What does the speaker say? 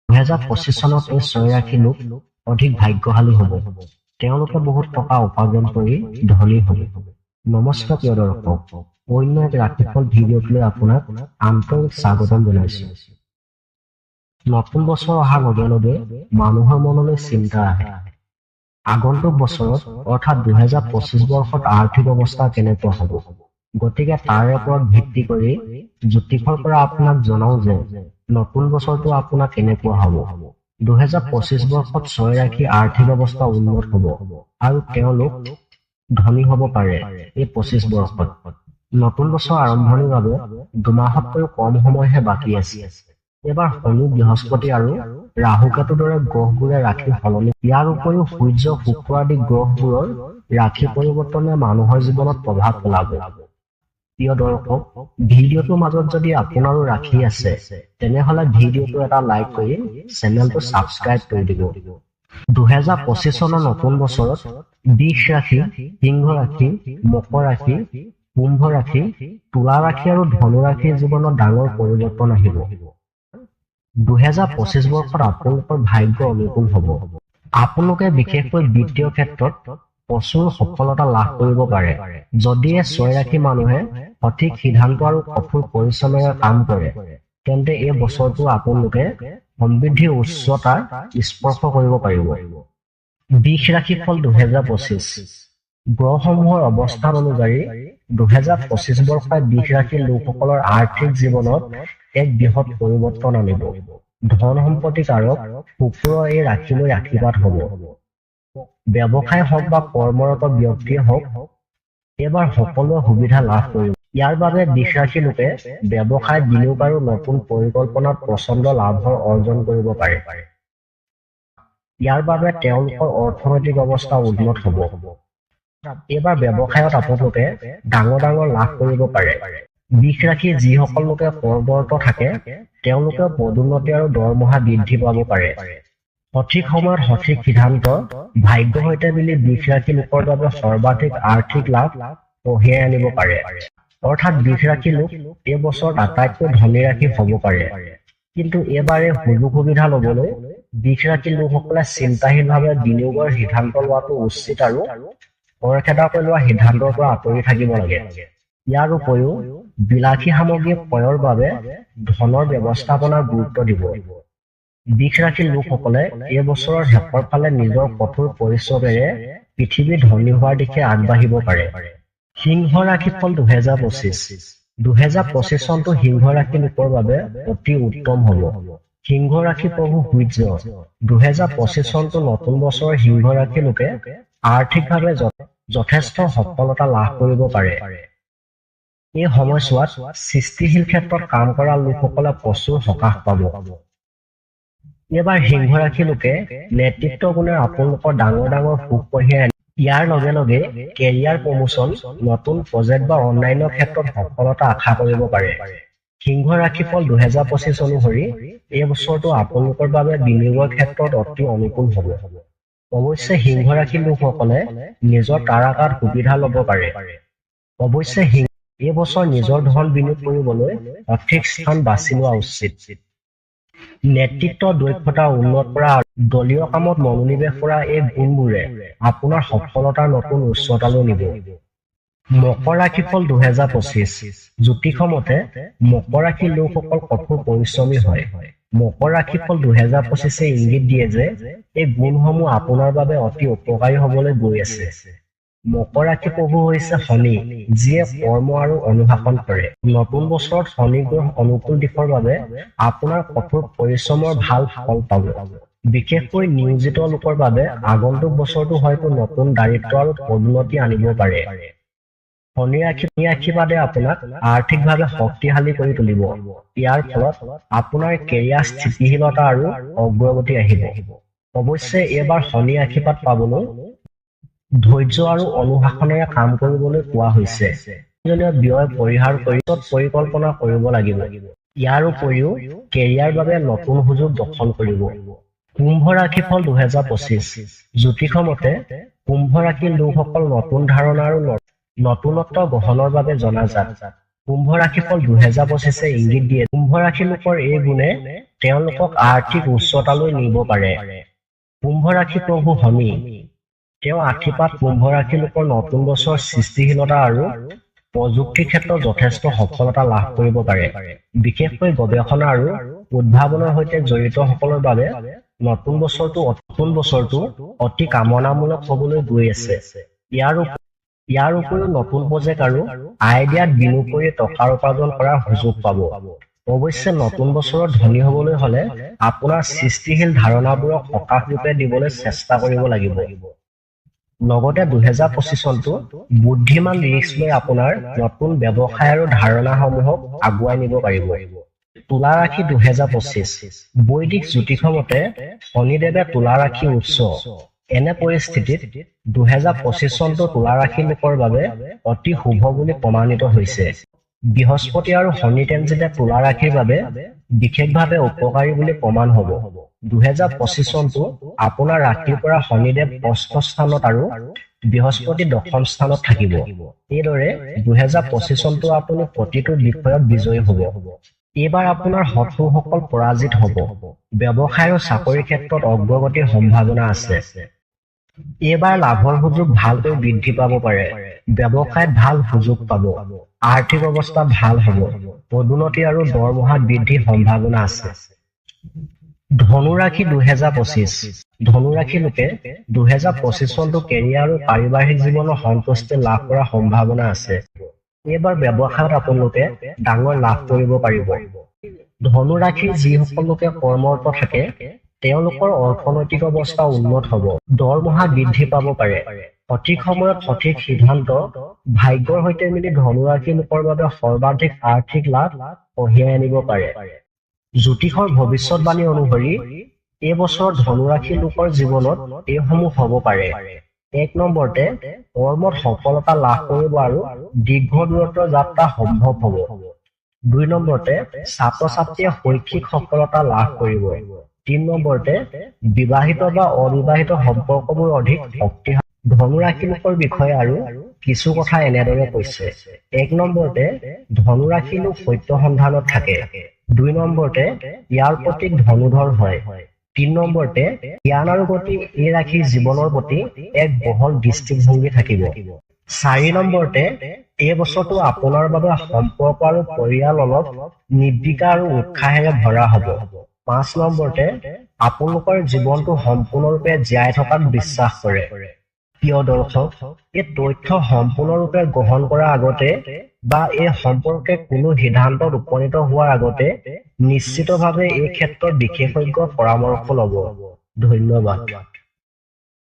2025 চনত এই 6 ৰাশি লোক অধিক ভাগ্যশালী হ'ব। তেওঁলোকে বহুত টকা উপাৰ্জন কৰি ধনী হ'ব। নমস্কাৰ প্ৰিয় দৰ্শক, অন্য এক ৰাশিফল ভিডিঅ'টোলৈ আপোনাক আন্তৰিক স্বাগতম জনাইছো। নতুন বছৰ অহাৰ লগে লগে মানুহৰ মনলৈ চিন্তা আহে। আগন্তুক বছৰত অৰ্থাৎ 2025 বৰ্ষত আৰ্থিক অৱস্থা কেনেকুৱা হ'ব। গতিকে তাৰ ওপৰত ভিত্তি কৰি জ্যোতিষৰ পৰা আপোনাক জনাও যে নতুন বছৰটো আপোনাৰ কেনেকুৱা হ'ব। 2025 বৰ্ষত 6 ৰাশি আৰ্থিক অৱস্থা উন্নত হ'ব আৰু তেওঁলোক ধনী হ'ব পাৰে। এই 25 বৰ্ষত নতুন বছৰ আৰম্ভণিৰ বাবে দুমাহতকৈও কম সময়হে বাকী আছে। এইবাৰ শনি, বৃহস্পতি আৰু ৰাহুকেতুৰ দৰে গ্ৰহবোৰে ৰাশি সলনি। ইয়াৰ উপৰিও সূৰ্য, শুক্ৰ আদি গ্ৰহবোৰৰ ৰাশি পৰিৱৰ্তনে মানুহৰ জীৱনত প্ৰভাৱ পেলাব। প্ৰিয় দৰ্শক, ভিডিঅ'টোৰ মাজত যদি আপোনাৰো ৰাশি আছে তেনেহলে ভিডিঅ'টো এটা লাইক কৰি চেনেলটো ছাবস্ক্ৰাইব কৰি দিব। 2025 চনৰ নতুন বছৰত বৃষ ৰাশি, সিংহ ৰাশি, মকৰ ৰাশি, কুম্ভ ৰাশি, তুলা ৰাশি আৰু ধনু ৰাশিৰ জীৱনত ডাঙৰ পৰিৱৰ্তন আহিব। 2025 বৰ্ষত আপোনালোকৰ ভাগ্য অনুকূল হ'ব। আপোনালোকে বিশেষকৈ বিত্তীয় ক্ষেত্ৰত প্ৰচুৰ সফলতা লাভ কৰিব পাৰে। যদি এই 6 ৰাশি মানুহে সঠিক সিদ্ধান্ত আৰু কঠোৰ পৰিশ্ৰমেৰে কাম কৰে তেন্তে এই বছৰটো আপোনালোকে সমৃদ্ধিৰ উচ্চতাৰ স্পৰ্শ কৰিব পাৰিব। বৃষ ৰাশি ফল 2025 গ্ৰহসমূহৰ অৱস্থান অনুযায়ী 2025 বৰ্ষই বৃষ ৰাশিৰ লোকসকলৰ আৰ্থিক জীৱনত এক বৃহৎ পৰিৱৰ্তন আনিব। ধন সম্পত্তি কাৰক শুক্ৰ এই ৰাশিলৈ আশীৰ্বাদ হ'ব। ব্যৱসায় হওক বা কৰ্মৰত ব্যক্তিয়ে হওক, এইবাৰ সকলোৱে সুবিধা লাভ কৰিব। ইয়াৰ বাবে বৃষ ৰাশি লোকে ব্যৱসায়, বিনিয়োগ আৰু নতুন পৰিকল্পনাত প্ৰচণ্ড লাভৰ অৰ্জন কৰিব পাৰে। ইয়াৰ বাবে তেওঁলোকৰ অৰ্থনৈতিক অৱস্থা উন্নত হ'ব। এইবাৰ ব্যৱসায়ত আপোনালোকে ডাঙৰ লাভ কৰিব পাৰে। বৃষ ৰাশিৰ যিসকল লোকে কৰ্মৰত থাকে তেওঁলোকে পদোন্নতি আৰু দৰমহা বৃদ্ধি পাব পাৰে। সঠিক সময়ত সঠিক সিদ্ধান্ত ভাগ্য সৈতে মিলি বৃষ ৰাশি লোকৰ বাবে সৰ্বাধিক আৰ্থিক লাভ কঢ়িয়াই আনিব পাৰে। অৰ্থাৎ বৃষ ৰাশি লোক এই বছৰত আটাইতকৈ ধনী ৰাশি হ'ব পাৰে। কিন্তু এইবাৰ এই সুযোগ সুবিধা ল'বলৈ বৃষ ৰাশিৰ লোকসকলে চিন্তাহীনভাৱে বিনিয়োগৰ সিদ্ধান্ত লোৱাটো উচিত আৰু খৰখেদাকৈ লোৱা সিদ্ধান্তৰ পৰা আঁতৰি থাকিব লাগে। ইয়াৰ উপৰিও বিলাসী সামগ্ৰী ক্ৰয়ৰ বাবে ধনৰ ব্যৱস্থাপনাৰ গুৰুত্ব দিব। বৃষ ৰাশিৰ লোকসকলে এই বছৰৰ শেষৰ ফালে নিজৰ কঠোৰ পৰিশ্ৰমেৰে পৃথিৱী ধনী হোৱাৰ দিশে আগবাঢ়িব পাৰে। সিংহ ৰাশি ফল 2025 চনটো সিংহ ৰাশি লোকৰ বাবে অতি উত্তম হ'ব। সিংহ ৰাশি প্ৰভু সূৰ্য 2025 চনটো নতুন বছৰৰ সিংহ ৰাশি লোকে আৰ্থিকভাৱে যথেষ্ট সফলতা লাভ কৰিব পাৰে। এই সময়ছোৱাত সৃষ্টিশীল ক্ষেত্ৰত কাম কৰা লোকসকলে প্ৰচুৰ সকাহ পাব। এইবাৰ সিংহ ৰাশি লোকে নেতৃত্ব গুণে আপোনালোকৰ ডাঙৰ সুখ কঢ়িয়াই আনিব। ইয়াৰ লগে লগে কেৰিয়াৰ প্ৰমোচন, নতুন প্ৰজেক্ট বা অন্যান্য ক্ষেত্ৰত সফলতা আশা কৰিব পাৰে। সিংহ ৰাশি ফল 2025 অনুসৰি এই বছৰটো আপোনালোকৰ বাবে বিনিয়োগৰ ক্ষেত্ৰত অতি অনুকূল হ'ব। অৱশ্যে সিংহ ৰাশিৰ লোকসকলে নিজৰ তাৰাকাত সুবিধা ল'ব পাৰে। অৱশ্যে এই বছৰ নিজৰ ধন বিনিয়োগ কৰিবলৈ সঠিক স্থান বাছি লোৱা উচিত। নেতৃত্ব দক্ষতা উন্নত কৰা আৰু দলীয় কামত মনোনিৱেশ কৰা এই গুণবোৰে আপোনাৰ সফলতাৰ নতুন উচ্চতালৈ নিব। মকৰ ৰাশি ফল 2025 জ্যোতিষ মতে মকৰ ৰাশিৰ লোকসকল কঠোৰ পৰিশ্ৰমী হয়। মকৰ ৰাশি ফল 2025 ইংগিত দিয়ে যে এই গুণসমূহ আপোনাৰ বাবে অতি উপকাৰী হ'বলৈ গৈ আছে। মকৰ ৰাশি প্ৰভু হৈছে শনি, যিয়ে কৰ্ম আৰু অনুশাসন কৰে। নতুন বছৰত শনি গ্ৰহ অনুকূল দিশৰ বাবে আপোনাৰ কঠোৰ পৰিশ্ৰমৰ ভাল ফল পাব। বিশেষকৈ নিয়োজিত লোকৰ বাবে আগন্তুক বছৰটো হয়তো নতুন দায়িত্ব আৰু পদোন্নতি আনিব পাৰে। শনি আশীৰ্বাদে আপোনাক আৰ্থিকভাৱে শক্তিশালী কৰি তুলিব। ইয়াৰ ফলত আপোনাৰ কেৰিয়াৰ স্থিতিশীলতা আৰু অগ্ৰগতি আহিব। অৱশ্যে এইবাৰ শনি আশীৰ্বাদ পাবলৈ ধৈৰ্য আৰু অনুশাসনেৰে কাম কৰিবলৈ কোৱা হৈছে। ব্যয় পৰিহাৰ কৰি পৰিকল্পনা কৰিব লাগিব। ইয়াৰ উপৰিও কেৰিয়াৰ বাবে নতুন সুযোগ দখল কৰিব। কুম্ভ ৰাশি ফল 2025 জ্যোতিষ মতে কুম্ভ ৰাশিৰ লোকসকল নতুন ধাৰণা আৰু নতুনত্ব গ্ৰহণৰ বাবে জনাজাত। কুম্ভ ৰাশিফল 2025 ইংগিত দিয়ে কুম্ভ ৰাশিৰ লোকৰ এই গুণে তেওঁলোকক আৰ্থিক উচ্চতালৈ নিব পাৰে। কুম্ভ ৰাশি প্ৰভু শনি, তেওঁ আশীৰ্বাদ কুম্ভ ৰাশিৰ লোকৰ নতুন বছৰ সৃষ্টিশীলতা আৰু প্ৰযুক্তিৰ ক্ষেত্ৰত যথেষ্ট সফলতা লাভ কৰিব পাৰে। বিশেষকৈ গৱেষণা আৰু উদ্ভাৱনৰ সৈতে জড়িত সকলৰ বাবে নতুন বছৰটো অতি কামনামূলক হ'বলৈ গৈ আছে। ইয়াৰ উপৰিও নতুন প্ৰজেক্ট আৰু আইডিয়াত বিনিয়োগ কৰি টকাৰ উপাৰ্জন কৰাৰ সুযোগ পাব। অৱশ্যে নতুন বছৰত ধনী হ'বলৈ হ'লে আপোনাৰ সৃষ্টিশীল ধাৰণাবোৰক সকাহ ৰূপে দিবলৈ চেষ্টা কৰিব লাগিব। লগতে 2025 চনটো বুদ্ধিমান ৰিস্ক লৈ আপোনাৰ নতুন ব্যৱসায় আৰু ধাৰণাসমূহক আগুৱাই নিব পাৰিব। তুলা ৰাশি 2025 বৈদিক জ্যোতিষৰ মতে শনিদেৱে তুলা ৰাশি উচ্চ। এনে পৰিস্থিতিত 2025 চনটো তুলা ৰাশিৰ লোকৰ বাবে অতি শুভ বুলি প্ৰমাণিত হৈছে। বৃহস্পতি আৰু শনি ট্ৰেনজিটে তুলা ৰাশিৰ বাবে বিশেষভাৱে উপকাৰী বুলি প্ৰমাণ হ'ব। 2025 চনটো আপোনাৰ ৰাশিৰ পৰা শনিদেৱ ষষ্ঠ স্থানত আৰু বৃহস্পতি দশম স্থানত থাকিব। এইদৰে 2025 চনটো আপুনি প্ৰতিটো বিষয়ত বিজয়ী হ'ব। এইবাৰ আপোনাৰ শত্ৰুসকল পৰাজিত হ'ব। ব্যৱসায় আৰু চাকৰিৰ ক্ষেত্ৰত অগ্ৰগতিৰ সম্ভাৱনা আছে। এইবাৰ লাভৰ সুযোগ ভালকৈ বৃদ্ধি পাব পাৰে। ব্যৱসায়ত ভাল সুযোগ পাব। আৰ্থিক অৱস্থা ভাল হ'ব। পদোন্নতি আৰু দৰমহা বৃদ্ধিৰ সম্ভাৱনা আছে। ধনু ৰাশি 2025 ধনু ৰাশিৰ লোকে 2025 চনটো কেৰিয়াৰ আৰু পাৰিবাৰিক জীৱনৰ সন্তুষ্টি লাভ কৰাৰ সম্ভাৱনা আছে। এইবাৰ ব্যৱসায়ত আপোনালোকে ডাঙৰ লাভ কৰিব পাৰিব। ধনু ৰাশিৰ যিসকল লোকে কৰ্মৰত থাকে তেওঁলোকৰ অৰ্থনৈতিক অৱস্থা উন্নত হ'ব। দৰমহা বৃদ্ধি পাব পাৰে। সঠিক সময়ত সঠিক সিদ্ধান্ত ভাগ্যৰ সৈতে মিলি ধনু ৰাশিৰ লোকৰ বাবে সৰ্বাধিক আৰ্থিক লাভ কঢ়িয়াই আনিব পাৰে। জ্যোতিষৰ ভৱিষ্যতবাণী অনুসৰি এই বছৰ ধনু ৰাশিৰ লোকৰ জীৱনত এইসমূহ হ'ব পাৰে। 1 নম্বৰতে কৰ্মত সফলতা লাভ কৰিব আৰু দীৰ্ঘ দূৰত্বৰ যাত্ৰা সম্ভৱ হ'ব। 2 নম্বৰতে ছাত্ৰ ছাত্ৰীয়ে শৈক্ষিক সফলতা লাভ কৰিব। 3 নম্বৰতে বিবাহিত বা অবিবাহিত সম্পৰ্কবোৰ অধিক শক্তিশালী। ধনু ৰাশিৰ লোকৰ বিষয়ে আৰু কিছু কথা এনেদৰে কৈছে। 1 নম্বৰতে ধনু ৰাশিৰ লোক সত্য সন্ধানত থাকে। 2 নম্বৰতে ইয়াৰ প্ৰতীক ধনুধৰ হয়। 3 নম্বৰতে জ্ঞান আৰু গতি এই ৰাশিৰ জীৱনৰ প্ৰতি এক বহল দৃষ্টিভংগী থাকিব। 4 নম্বৰতে এই বছৰটো আপোনাৰ বাবে সম্পৰ্ক আৰু পৰিয়াল অলপ নিৰ্বিকা আৰু উৎসাহেৰে ভৰা হ'ব। 5 নম্বৰতে আপোনালোকৰ জীৱনটো সম্পূৰ্ণৰূপে জীয়াই থকাত বিশ্বাস কৰে। প্ৰিয় দৰ্শক, এই তথ্য সম্পূৰ্ণৰূপে গ্ৰহণ কৰাৰ আগতে বা এই সম্পৰ্কে কোনো সিদ্ধান্তত উপনীত হোৱাৰ আগতে নিশ্চিতভাৱে এই ক্ষেত্ৰত বিশেষজ্ঞৰ পৰামৰ্শ ল'ব। ধন্যবাদ।